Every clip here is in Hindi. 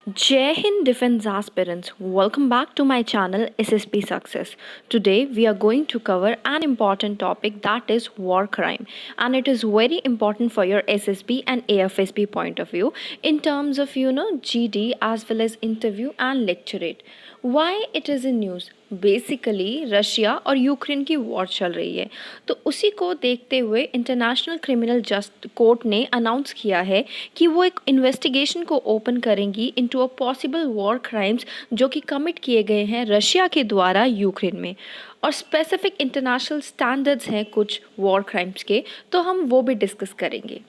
Jai Hind Defense Aspirants, welcome back to my channel SSP Success. Today we are going to cover an important topic, that is war crime, and it is very important for your SSB and AFSB point of view in terms of GD as well as interview and lecturate. Why it is in news? Basically Russia और यूक्रेन की वॉर चल रही है, तो उसी को देखते हुए इंटरनेशनल क्रिमिनल जस्ट कोर्ट ने अनाउंस किया है कि वो एक इन्वेस्टिगेशन को ओपन करेंगी into a possible war crimes जो कि कमिट किए गए हैं रशिया के द्वारा यूक्रेन में, और स्पेसिफिक इंटरनेशनल स्टैंडर्ड्स हैं कुछ वॉर क्राइम्स के, तो हम वो भी डिस्कस करेंगे।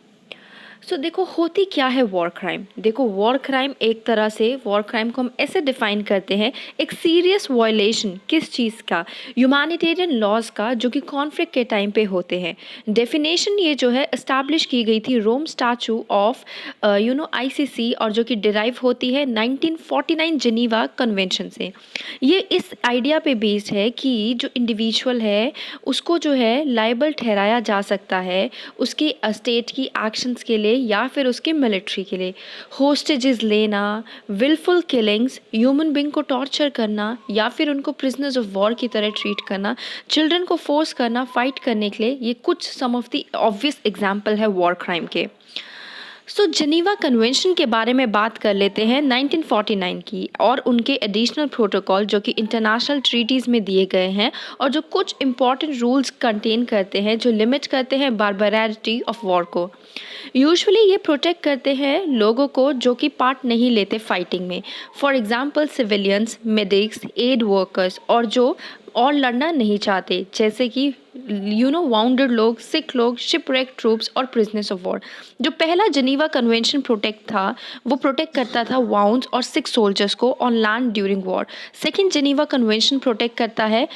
देखो होती क्या है वॉर क्राइम। देखो वॉर क्राइम एक तरह से वॉर क्राइम को हम ऐसे डिफाइन करते हैं, एक सीरियस वायलेशन किस चीज़ का, ह्यूमैनिटेरियन लॉज का, जो कि कॉन्फ्लिक्ट के टाइम पे होते हैं। डेफिनेशन ये जो है इस्टेब्लिश की गई थी रोम स्टैचू ऑफ आईसीसी, और जो कि डिराइव होती है 1949 जिनीवा कन्वेंशन से। ये इस आइडिया पे बेस्ड है कि जो इंडिविजुअल है उसको जो है लाइबल ठहराया जा सकता है उसकी स्टेट की एक्शंस के लिए या फिर उसके मिलिट्री के लिए। होस्टेजेस लेना, विलफुल किलिंग्स, ह्यूमन बींग को टॉर्चर करना या फिर उनको प्रिजनर्स ऑफ वॉर की तरह ट्रीट करना, चिल्ड्रन को फोर्स करना फाइट करने के लिए, ये कुछ सम ऑफ द ऑब्वियस एग्जाम्पल है वॉर क्राइम के। जिनीवा कन्वेंशन के बारे में बात कर लेते हैं 1949 की, और उनके एडिशनल प्रोटोकॉल जो कि इंटरनेशनल ट्रीटीज़ में दिए गए हैं और जो कुछ इंपॉर्टेंट रूल्स कंटेन करते हैं जो लिमिट करते हैं बारबैरिटी ऑफ वॉर को। यूजुअली ये प्रोटेक्ट करते हैं लोगों को जो कि पार्ट नहीं लेते फाइटिंग में, for example civilians, medics, aid workers, और जो और लड़ना नहीं चाहते जैसे कि वाउंडेड लोग, सिक लोग, शिपरेक ट्रूप्स और प्रिजनर्स ऑफ वॉर। जो पहला जिनीवा कन्वेंशन प्रोटेक्ट था वो प्रोटेक्ट करता था वाउंड्स और सिक सोल्जर्स को on land during war. Second Geneva convention protect करता है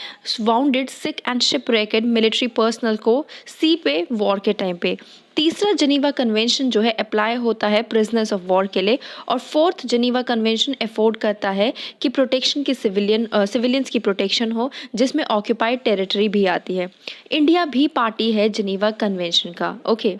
wounded, sick and shipwrecked military personnel को सी पे वॉर के टाइम पे। तीसरा जिनीवा कन्वेंशन जो है अप्लाई होता है प्रिजनर्स ऑफ वॉर के लिए, और फोर्थ जिनीवा कन्वेंशन अफोर्ड करता है कि प्रोटेक्शन की सिविलियंस की प्रोटेक्शन हो, जिसमें ऑक्यूपाइड टेरिटरी भी आती है। इंडिया भी पार्टी है जिनीवा कन्वेंशन का। ओके,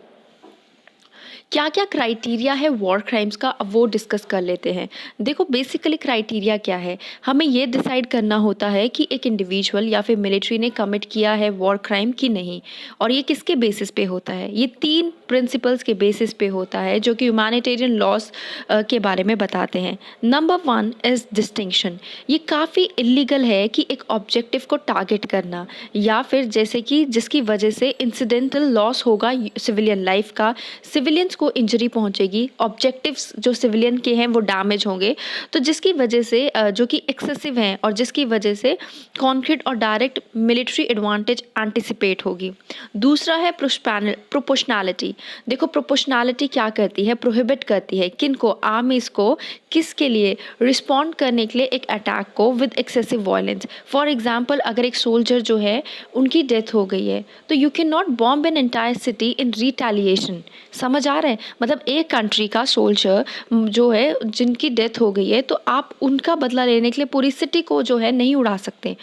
क्या क्या क्राइटेरिया है वॉर क्राइम्स का, अब वो डिस्कस कर लेते हैं। देखो बेसिकली क्राइटेरिया क्या है, हमें ये डिसाइड करना होता है कि एक इंडिविजुअल या फिर मिलिट्री ने कमिट किया है वॉर क्राइम कि नहीं, और ये किसके बेसिस पे होता है। ये तीन प्रिंसिपल्स के बेसिस पे होता है जो कि ह्यूमैनिटेरियन लॉस के बारे में बताते हैं। Number 1 is distinction. ये काफ़ी इलीगल है कि एक ऑब्जेक्टिव को टारगेट करना, या फिर जैसे कि जिसकी वजह से इंसिडेंटल लॉस होगा सिविलियन लाइफ का, सिविलियंस को इंजरी पहुंचेगी, ऑब्जेक्टिव्स जो सिविलियन के हैं वो डैमेज होंगे, तो जिसकी वजह से जो कि एक्सेसिव हैं और जिसकी वजह से कॉन्क्रीट और डायरेक्ट मिलिट्री एडवांटेज एंटिसिपेट होगी। दूसरा है प्रोपोर्शनैलिटी। देखो प्रोपोर्शनैलिटी क्या करती है, प्रोहिबिट करती है किन को, आर्मीज को, किसके लिए, रिस्पॉन्ड करने के लिए एक अटैक को with excessive violence. For example अगर एक सोल्जर जो है उनकी डेथ हो गई है तो you can not bomb an entire city in retaliation. समझ आ रहा है, मतलब एक कंट्री का सोल्जर जो है जिनकी डेथ हो गई है तो आप उनका बदला लेने के लिए पूरी सिटी को जो है नहीं उड़ा सकते।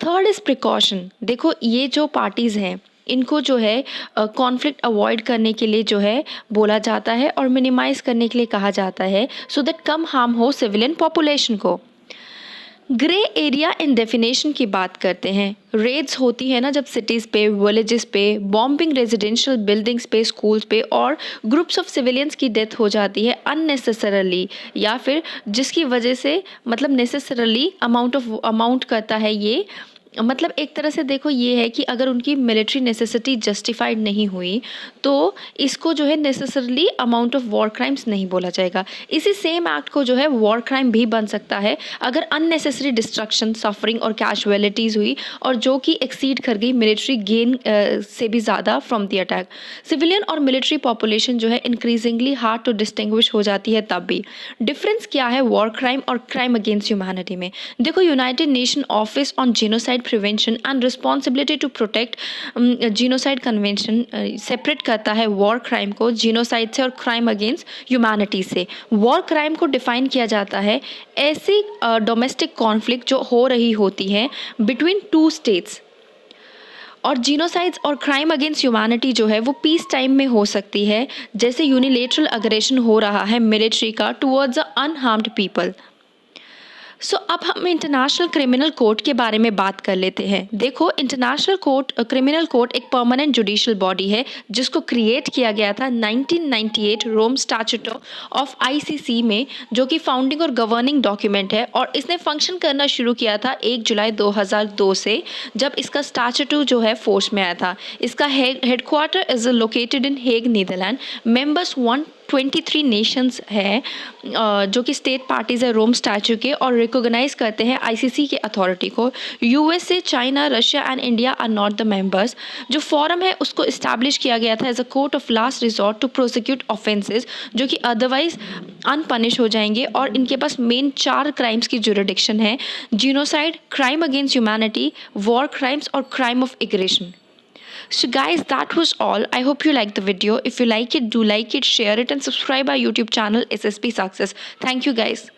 Third is precaution. देखो ये जो पार्टीज़ हैं इनको जो है कॉन्फ्लिक्ट अवॉइड करने के लिए जो है बोला जाता है और मिनिमाइज करने के लिए कहा जाता है, सो दैट कम हार्म हो सिविलियन पॉपुलेशन को। ग्रे एरिया इन डेफिनेशन की बात करते हैं। रेड्स होती है ना जब सिटीज़ पे, विलेजेस पे, बॉम्बिंग रेजिडेंशियल बिल्डिंग्स पे, स्कूल्स पे, और ग्रुप्स ऑफ सिविलियंस की डेथ हो जाती है अननेसेसरली, या फिर जिसकी वजह से मतलब नेसेसरली अमाउंट करता है ये, मतलब एक तरह से देखो ये है कि अगर उनकी मिलिट्री नेसेसिटी जस्टिफाइड नहीं हुई तो इसको जो है necessarily amount of war crimes नहीं बोला जाएगा। इसी सेम एक्ट को जो है वॉर क्राइम भी बन सकता है अगर अननेसेसरी डिस्ट्रक्शन, सफरिंग और कैजुअलिटीज़ हुई और जो कि एक्सीड कर गई मिलिट्री गेन से भी ज़्यादा फ्रॉम द अटैक। सिविलियन और मिलिट्री पॉपुलेशन जो है इंक्रीजिंगली हार्ड टू डिस्टिंग्विश हो जाती है तब भी। डिफरेंस क्या है वॉर क्राइम और क्राइम अगेंस्ट ह्यूमैनिटी में। देखो United Nation office on genocide prevention and responsibility to protect genocide convention separate करता है वॉर क्राइम को जीनोसाइड से और क्राइम अगेंस्ट ह्यूमैनिटी से। वॉर क्राइम को डिफाइन किया जाता है ऐसी डोमेस्टिक कॉन्फ्लिक्ट जो हो रही होती है बिटवीन टू स्टेट्स, और जीनोसाइड्स और क्राइम अगेंस्ट ह्यूमैनिटी जो है वो पीस टाइम में हो सकती है, जैसे यूनिलेटरल अग्रेशन हो रहा है मिलिट्री का टुवर्ड्स अ अनहार्म्ड पीपल। अब हम इंटरनेशनल क्रिमिनल कोर्ट के बारे में बात कर लेते हैं। देखो, इंटरनेशनल कोर्ट क्रिमिनल कोर्ट एक परमानेंट जुडिशियल बॉडी है जिसको क्रिएट किया गया था 1998 रोम स्टैट्यूट ऑफ आईसीसी में, जो कि फाउंडिंग और गवर्निंग डॉक्यूमेंट है, और इसने फंक्शन करना शुरू किया था 1 जुलाई 2002 से, जब इसका स्टैट्यूट जो है फोर्स में आया था। इसका headquarter is located in Hague, Netherland. Members 123 nations है जो कि स्टेट पार्टीज है रोम स्टैच्यू के, और रिकॉग्नाइज करते हैं आईसीसी के अथॉरिटी को। USA, China, Russia and India are not the members. जो फोरम है उसको इस्टेब्लिश किया गया था as a court of last resort to prosecute offences जो कि अदरवाइज अनपनिश हो जाएंगे, और इनके पास मेन 4 क्राइम्स की जुरिडिक्शन है: genocide, crime against humanity, war crimes और crime of aggression. So guys, that was all. I hope you liked the video. If you like it, do like it, share it and subscribe our YouTube channel SSP Success. Thank you guys.